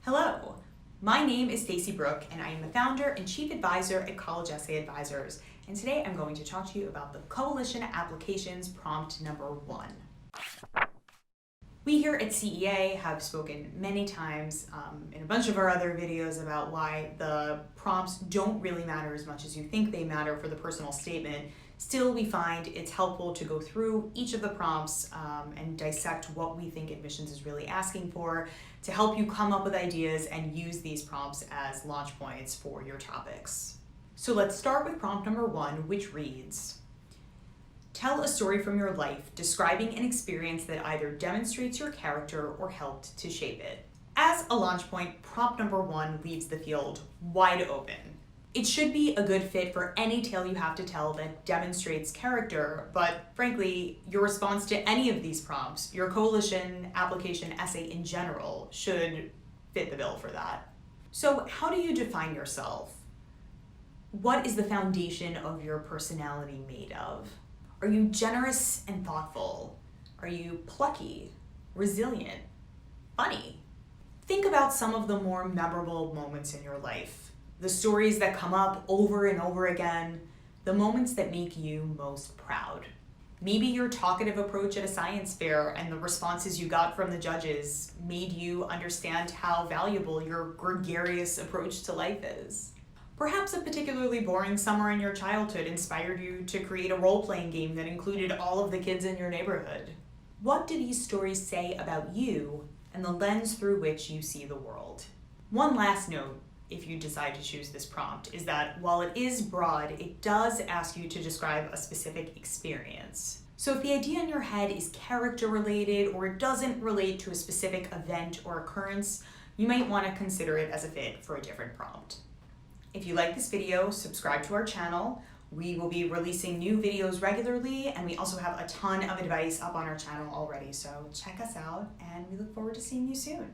Hello, my name is Stacy Brooke and I am the founder and chief advisor at College Essay Advisors, and today I'm going to talk to you about the Coalition Applications prompt number 1. We here at CEA have spoken many times in a bunch of our other videos about why the prompts don't really matter as much as you think they matter for the personal statement. Still, we find it's helpful to go through each of the prompts and dissect what we think admissions is really asking for to help you come up with ideas and use these prompts as launch points for your topics. So let's start with prompt number 1, which reads, tell a story from your life describing an experience that either demonstrates your character or helped to shape it. As a launch point, prompt number 1 leaves the field wide open. It should be a good fit for any tale you have to tell that demonstrates character, but frankly, your response to any of these prompts, your coalition application essay in general, should fit the bill for that. So how do you define yourself? What is the foundation of your personality made of? Are you generous and thoughtful? Are you plucky, resilient, funny? Think about some of the more memorable moments in your life. The stories that come up over and over again, the moments that make you most proud. Maybe your talkative approach at a science fair and the responses you got from the judges made you understand how valuable your gregarious approach to life is. Perhaps a particularly boring summer in your childhood inspired you to create a role-playing game that included all of the kids in your neighborhood. What do these stories say about you and the lens through which you see the world? One last note, if you decide to choose this prompt, is that while it is broad, it does ask you to describe a specific experience. So if the idea in your head is character related or it doesn't relate to a specific event or occurrence, you might want to consider it as a fit for a different prompt. If you like this video, subscribe to our channel. We will be releasing new videos regularly, and we also have a ton of advice up on our channel already, so check us out and we look forward to seeing you soon.